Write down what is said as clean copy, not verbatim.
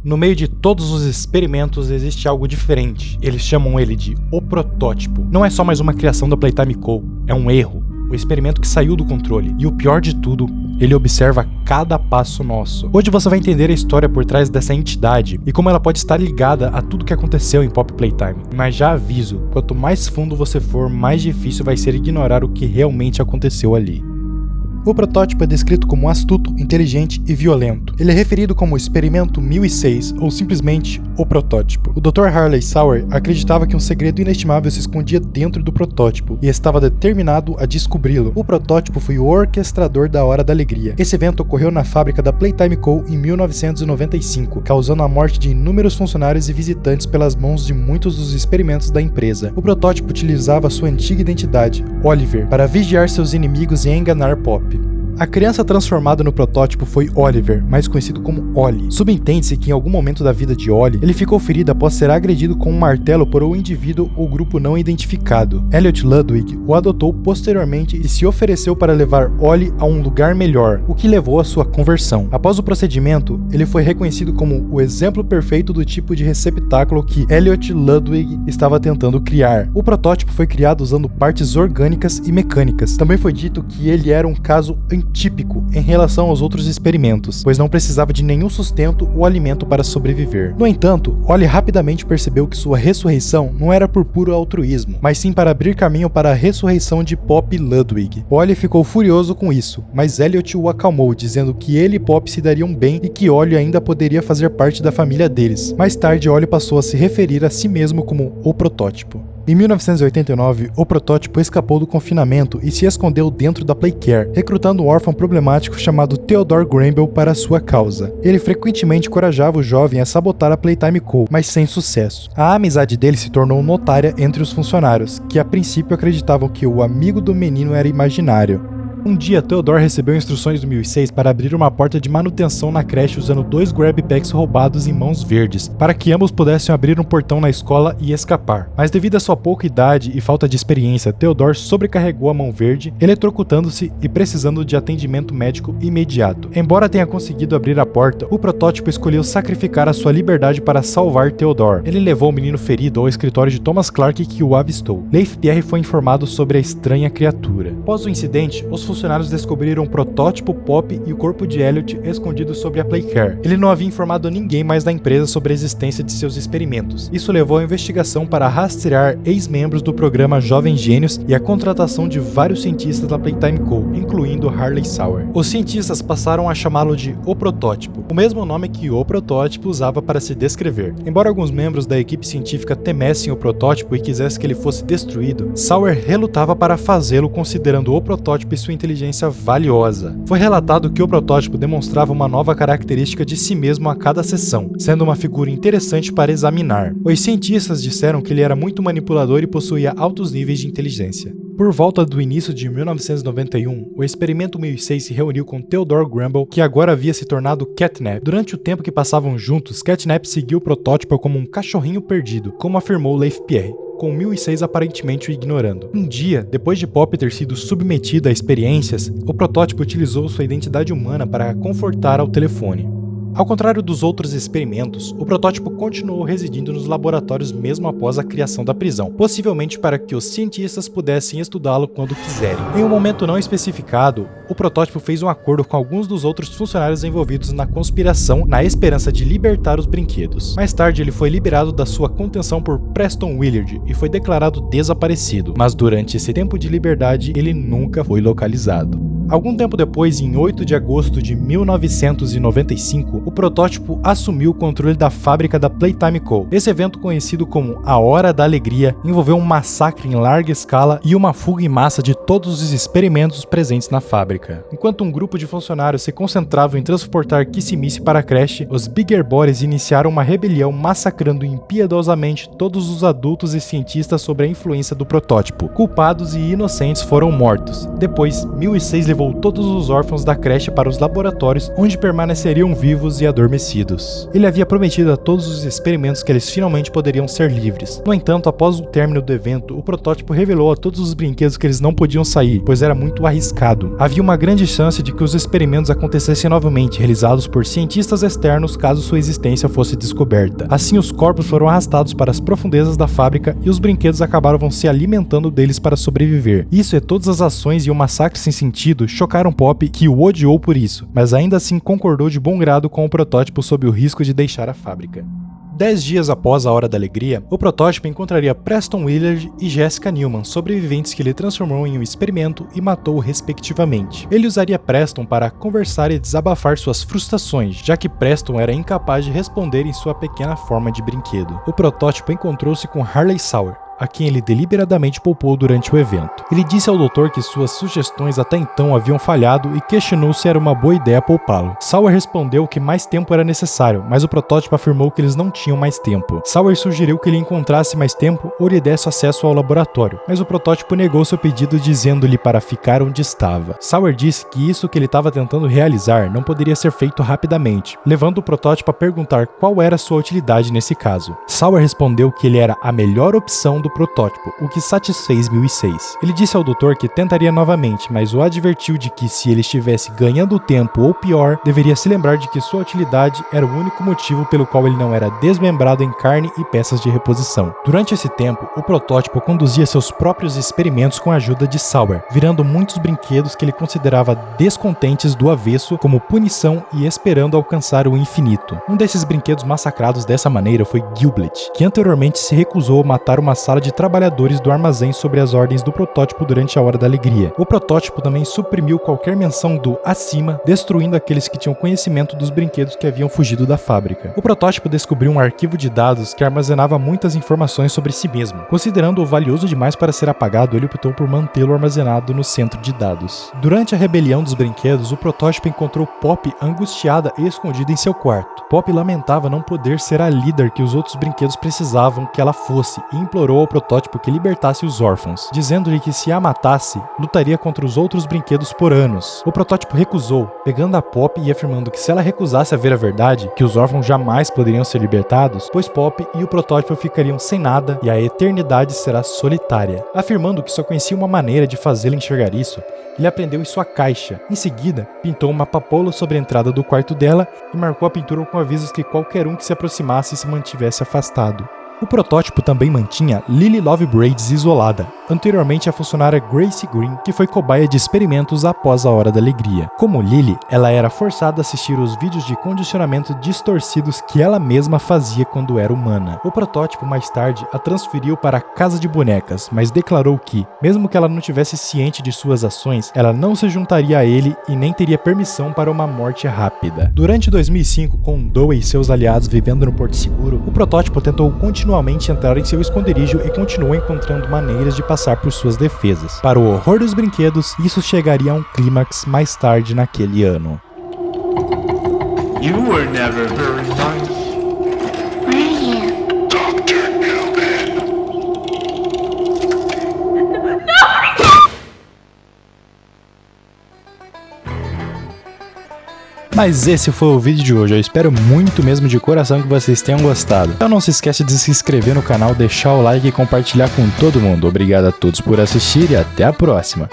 No meio de todos os experimentos existe algo diferente. Eles chamam ele de o protótipo. Não é só mais uma criação da Playtime Co., é um erro. O experimento que saiu do controle. E o pior de tudo, ele observa cada passo nosso. Hoje você vai entender a história por trás dessa entidade e como ela pode estar ligada a tudo que aconteceu em Pop Playtime. Mas já aviso, quanto mais fundo você for, mais difícil vai ser ignorar o que realmente aconteceu ali. O protótipo é descrito como astuto, inteligente e violento. Ele é referido como Experimento 1006 ou simplesmente o protótipo. O Dr. Harley Sauer acreditava que um segredo inestimável se escondia dentro do protótipo e estava determinado a descobri-lo. O protótipo foi o orquestrador da Hora da Alegria. Esse evento ocorreu na fábrica da Playtime Co. em 1995, causando a morte de inúmeros funcionários e visitantes pelas mãos de muitos dos experimentos da empresa. O protótipo utilizava sua antiga identidade, Oliver, para vigiar seus inimigos e enganar Pop. A criança transformada no protótipo foi Oliver, mais conhecido como Ollie. Subentende-se que em algum momento da vida de Ollie, ele ficou ferido após ser agredido com um martelo por um indivíduo ou grupo não identificado. Elliot Ludwig o adotou posteriormente e se ofereceu para levar Ollie a um lugar melhor, o que levou à sua conversão. Após o procedimento, ele foi reconhecido como o exemplo perfeito do tipo de receptáculo que Elliot Ludwig estava tentando criar. O protótipo foi criado usando partes orgânicas e mecânicas. Também foi dito que ele era um caso típico em relação aos outros experimentos, pois não precisava de nenhum sustento ou alimento para sobreviver. No entanto, Ollie rapidamente percebeu que sua ressurreição não era por puro altruísmo, mas sim para abrir caminho para a ressurreição de Pop e Ludwig. Ollie ficou furioso com isso, mas Elliot o acalmou, dizendo que ele e Pop se dariam bem e que Ollie ainda poderia fazer parte da família deles. Mais tarde, Ollie passou a se referir a si mesmo como o protótipo. Em 1989, o protótipo escapou do confinamento e se escondeu dentro da Playcare, recrutando um órfão problemático chamado Theodore Gramble para sua causa. Ele frequentemente encorajava o jovem a sabotar a Playtime Co., mas sem sucesso. A amizade dele se tornou notária entre os funcionários, que a princípio acreditavam que o amigo do menino era imaginário. Um dia, Theodore recebeu instruções do 1006 para abrir uma porta de manutenção na creche usando 2 grab packs roubados em mãos verdes, para que ambos pudessem abrir um portão na escola e escapar. Mas devido à sua pouca idade e falta de experiência, Theodore sobrecarregou a mão verde, eletrocutando-se e precisando de atendimento médico imediato. Embora tenha conseguido abrir a porta, o protótipo escolheu sacrificar a sua liberdade para salvar Theodore. Ele levou o menino ferido ao escritório de Thomas Clark, que o avistou. Leif Pierre foi informado sobre a estranha criatura. Após o incidente, os funcionários descobriram o protótipo Pop e o corpo de Elliot escondido sobre a Playcare. Ele não havia informado ninguém mais da empresa sobre a existência de seus experimentos. Isso levou a investigação para rastrear ex-membros do programa Jovem Gênios e a contratação de vários cientistas da Playtime Co., incluindo Harley Sauer. Os cientistas passaram a chamá-lo de O Protótipo, o mesmo nome que o protótipo usava para se descrever. Embora alguns membros da equipe científica temessem o protótipo e quisessem que ele fosse destruído, Sauer relutava para fazê-lo, considerando o protótipo e sua inteligência valiosa. Foi relatado que o protótipo demonstrava uma nova característica de si mesmo a cada sessão, sendo uma figura interessante para examinar. Os cientistas disseram que ele era muito manipulador e possuía altos níveis de inteligência. Por volta do início de 1991, o Experimento 1006 se reuniu com Theodore Gramble, que agora havia se tornado Catnap. Durante o tempo que passavam juntos, Catnap seguiu o protótipo como um cachorrinho perdido, como afirmou Leif Pierre, com 1006 aparentemente o ignorando. Um dia, depois de Pop ter sido submetida a experiências, o protótipo utilizou sua identidade humana para confortar ao telefone. Ao contrário dos outros experimentos, o protótipo continuou residindo nos laboratórios mesmo após a criação da prisão, possivelmente para que os cientistas pudessem estudá-lo quando quiserem. Em um momento não especificado, o protótipo fez um acordo com alguns dos outros funcionários envolvidos na conspiração na esperança de libertar os brinquedos. Mais tarde, ele foi liberado da sua contenção por Preston Willard e foi declarado desaparecido, mas durante esse tempo de liberdade, ele nunca foi localizado. Algum tempo depois, em 8 de agosto de 1995, o protótipo assumiu o controle da fábrica da Playtime Co. Esse evento, conhecido como a Hora da Alegria, envolveu um massacre em larga escala e uma fuga em massa de todos os experimentos presentes na fábrica. Enquanto um grupo de funcionários se concentrava em transportar Kissimiss para a creche, os Bigger Bodies iniciaram uma rebelião massacrando impiedosamente todos os adultos e cientistas sob a influência do protótipo. Culpados e inocentes foram mortos. Depois, 1006 levou levou todos os órfãos da creche para os laboratórios, onde permaneceriam vivos e adormecidos. Ele havia prometido a todos os experimentos que eles finalmente poderiam ser livres. No entanto, após o término do evento, o protótipo revelou a todos os brinquedos que eles não podiam sair, pois era muito arriscado. Havia uma grande chance de que os experimentos acontecessem novamente, realizados por cientistas externos caso sua existência fosse descoberta. Assim, os corpos foram arrastados para as profundezas da fábrica e os brinquedos acabaram se alimentando deles para sobreviver. Isso e todas as ações e o massacre sem sentido chocaram Pop, que o odiou por isso, mas ainda assim concordou de bom grado com o protótipo sob o risco de deixar a fábrica. 10 dias após a Hora da Alegria, o protótipo encontraria Preston Willard e Jessica Newman, sobreviventes que ele transformou em um experimento e matou respectivamente. Ele usaria Preston para conversar e desabafar suas frustrações, já que Preston era incapaz de responder em sua pequena forma de brinquedo. O protótipo encontrou-se com Harley Sauer, a quem ele deliberadamente poupou durante o evento. Ele disse ao doutor que suas sugestões até então haviam falhado e questionou se era uma boa ideia poupá-lo. Sauer respondeu que mais tempo era necessário, mas o protótipo afirmou que eles não tinham mais tempo. Sauer sugeriu que ele encontrasse mais tempo ou lhe desse acesso ao laboratório, mas o protótipo negou seu pedido dizendo-lhe para ficar onde estava. Sauer disse que isso que ele estava tentando realizar não poderia ser feito rapidamente, levando o protótipo a perguntar qual era sua utilidade nesse caso. Sauer respondeu que ele era a melhor opção do protótipo, o que satisfez 1006. Ele disse ao doutor que tentaria novamente, mas o advertiu de que se ele estivesse ganhando tempo ou pior, deveria se lembrar de que sua utilidade era o único motivo pelo qual ele não era desmembrado em carne e peças de reposição. Durante esse tempo, o protótipo conduzia seus próprios experimentos com a ajuda de Sauer, virando muitos brinquedos que ele considerava descontentes do avesso como punição e esperando alcançar o infinito. Um desses brinquedos massacrados dessa maneira foi Gilblet, que anteriormente se recusou a matar uma sala de trabalhadores do armazém sobre as ordens do protótipo durante a Hora da Alegria. O protótipo também suprimiu qualquer menção do acima, destruindo aqueles que tinham conhecimento dos brinquedos que haviam fugido da fábrica. O protótipo descobriu um arquivo de dados que armazenava muitas informações sobre si mesmo. Considerando-o valioso demais para ser apagado, ele optou por mantê-lo armazenado no centro de dados. Durante a rebelião dos brinquedos, o protótipo encontrou Pop angustiada e escondida em seu quarto. Pop lamentava não poder ser a líder que os outros brinquedos precisavam que ela fosse e implorou ao protótipo que libertasse os órfãos, dizendo-lhe que se a matasse, lutaria contra os outros brinquedos por anos. O protótipo recusou, pegando a Pop e afirmando que se ela recusasse a ver a verdade, que os órfãos jamais poderiam ser libertados, pois Pop e o protótipo ficariam sem nada e a eternidade será solitária. Afirmando que só conhecia uma maneira de fazê-la enxergar isso, ele a prendeu em sua caixa. Em seguida, pintou uma papoula sobre a entrada do quarto dela e marcou a pintura com avisos que qualquer um que se aproximasse se mantivesse afastado. O protótipo também mantinha Lily Love Braids isolada, anteriormente a funcionária Gracie Green, que foi cobaia de experimentos após a Hora da Alegria. Como Lily, ela era forçada a assistir os vídeos de condicionamento distorcidos que ela mesma fazia quando era humana. O protótipo mais tarde a transferiu para a Casa de Bonecas, mas declarou que, mesmo que ela não tivesse ciente de suas ações, ela não se juntaria a ele e nem teria permissão para uma morte rápida. Durante 2005, com Doe e seus aliados vivendo no Porto Seguro, o protótipo tentou continuamente entrar em seu esconderijo e continuou encontrando maneiras de passar por suas defesas. Para o horror dos brinquedos, isso chegaria a um clímax mais tarde naquele ano. You were never very nice. Were you? Dr. Newman. Mas esse foi o vídeo de hoje, eu espero muito mesmo de coração que vocês tenham gostado. Então não se esqueça de se inscrever no canal, deixar o like e compartilhar com todo mundo. Obrigado a todos por assistir e até a próxima.